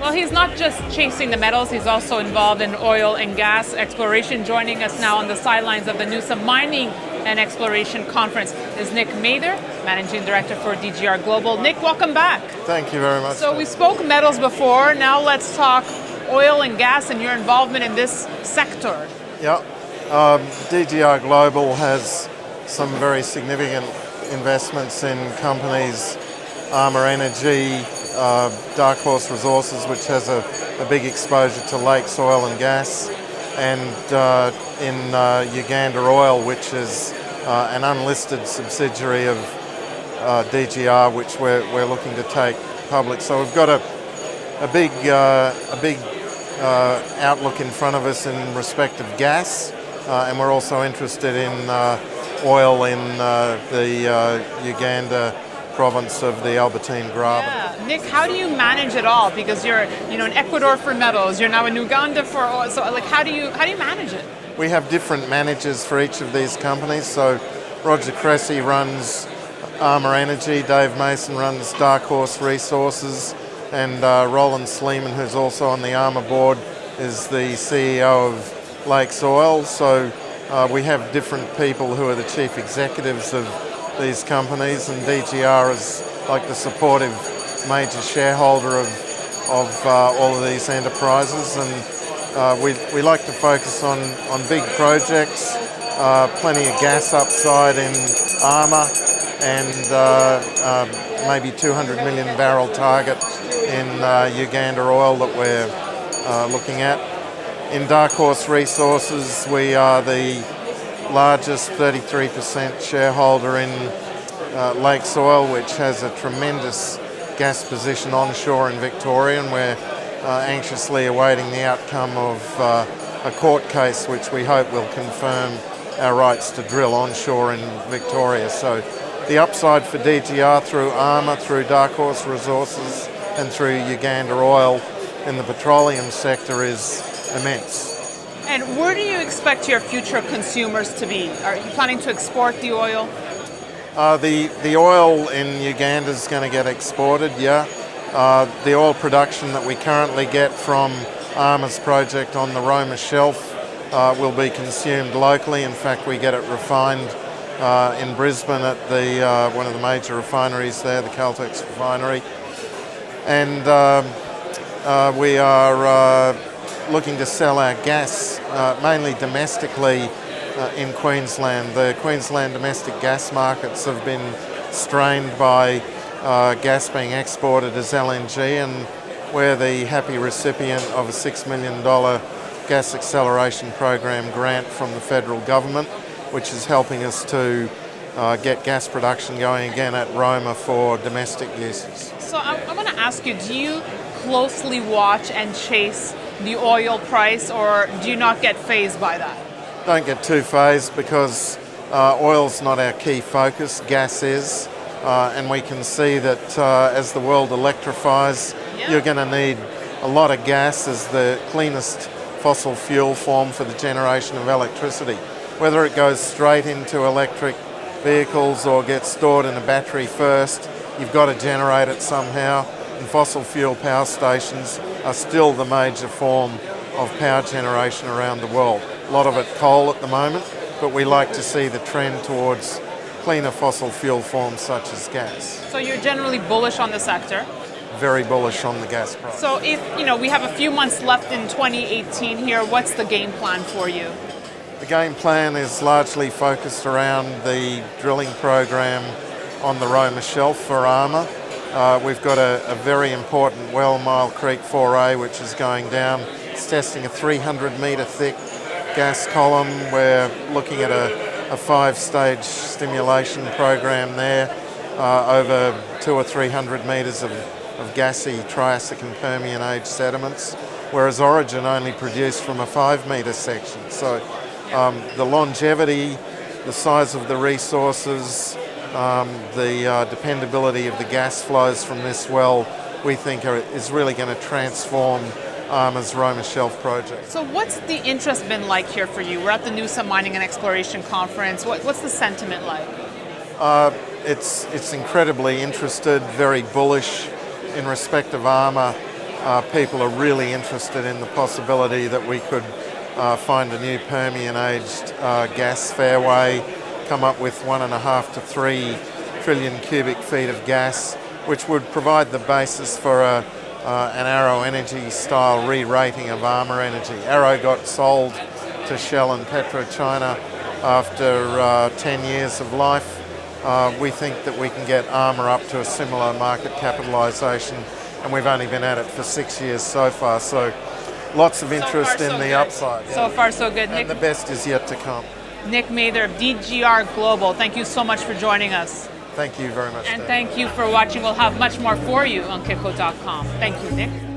Well, he's not just chasing the metals, he's also involved in oil and gas exploration. Joining us now on the sidelines of the Noosa Mining and Exploration Conference is Nick Mather, Managing Director for DGR Global. Nick, welcome back. Thank you very much. So we spoke metals before, now let's talk oil and gas and your involvement in this sector. Yeah, DGR Global has some very significant investments in companies, Armour Energy, Dark Horse Resources, which has a big exposure to lakes, oil and gas, and in Uganda Oil, which is an unlisted subsidiary of DGR, which we're looking to take public. So we've got a big outlook in front of us in respect of gas, and we're also interested in oil in the Uganda province of the Albertine Graben. Yeah. Nick, how do you manage it all? Because you're in Ecuador for metals, you're now in Uganda for oil, so how do you manage it? We have different managers for each of these companies. So Roger Cressy runs Armour Energy, Dave Mason runs Dark Horse Resources, and Roland Sleeman, who's also on the Armour board, is the CEO of Lakes Oil. So we have different people who are the chief executives of these companies, and DGR is like the supportive major shareholder of all of these enterprises, and we like to focus on big projects, plenty of gas upside in Armour, and maybe 200 million barrel target in Uganda Oil that we're looking at. In Dark Horse Resources, we are the largest 33% shareholder in Lakes Oil, which has a tremendous gas position onshore in Victoria, and we're anxiously awaiting the outcome of a court case which we hope will confirm our rights to drill onshore in Victoria. So the upside for DGR through Armour, through Dark Horse Resources and through Uganda Oil in the petroleum sector is immense. And where do you expect your future consumers to be? Are you planning to export the oil? The oil in Uganda is going to get exported, yeah. The oil production that we currently get from Armour's project on the Roma Shelf will be consumed locally. In fact, we get it refined in Brisbane at one of the major refineries there, the Caltex refinery. And we are looking to sell our gas mainly domestically in Queensland. The Queensland domestic gas markets have been strained by gas being exported as LNG, and we're the happy recipient of a $6 million gas acceleration program grant from the federal government, which is helping us to get gas production going again at Roma for domestic uses. So I want to ask you, do you closely watch and chase the oil price, or do you not get fazed by that? Don't get too fazed, because oil's not our key focus, gas is, and we can see that as the world electrifies, you're going to need a lot of gas as the cleanest fossil fuel form for the generation of electricity. Whether it goes straight into electric vehicles or gets stored in a battery first, you've got to generate it somehow, and fossil fuel power stations are still the major form of power generation around the world. A lot of it coal at the moment, but we like to see the trend towards cleaner fossil fuel forms such as gas. So you're generally bullish on the sector? Very bullish on the gas price. So if we have a few months left in 2018 here, what's the game plan for you? The game plan is largely focused around the drilling program on the Roma Shelf for Armour. We've got a very important well, Mile Creek 4A, which is going down. It's testing a 300 metre thick gas column. We're looking at a 5-stage stimulation program there over 200 or 300 metres of gassy Triassic and Permian age sediments, whereas Origin only produced from a 5-metre section. So the longevity, the size of the resources, the dependability of the gas flows from this well, we think is really going to transform Armour's Roma Shelf project. So what's the interest been like here for you? We're at the Noosa Mining and Exploration Conference. What's the sentiment like? It's incredibly interested, very bullish in respect of Armour. people are really interested in the possibility that we could find a new Permian-aged gas fairway, come up with 1.5 to 3 trillion cubic feet of gas, which would provide the basis for an Arrow Energy style re-rating of Armour Energy. Arrow got sold to Shell and PetroChina after 10 years of life. We think that we can get Armour up to a similar market capitalisation, and we've only been at it for 6 years so far, so lots of interest in the upside. So far so good. And the best is yet to come. Nick Mather of DGR Global, thank you so much for joining us. Thank you very much. And Dave. thank you for watching. We'll have much more for you on Kitco.com. Thank you, Nick.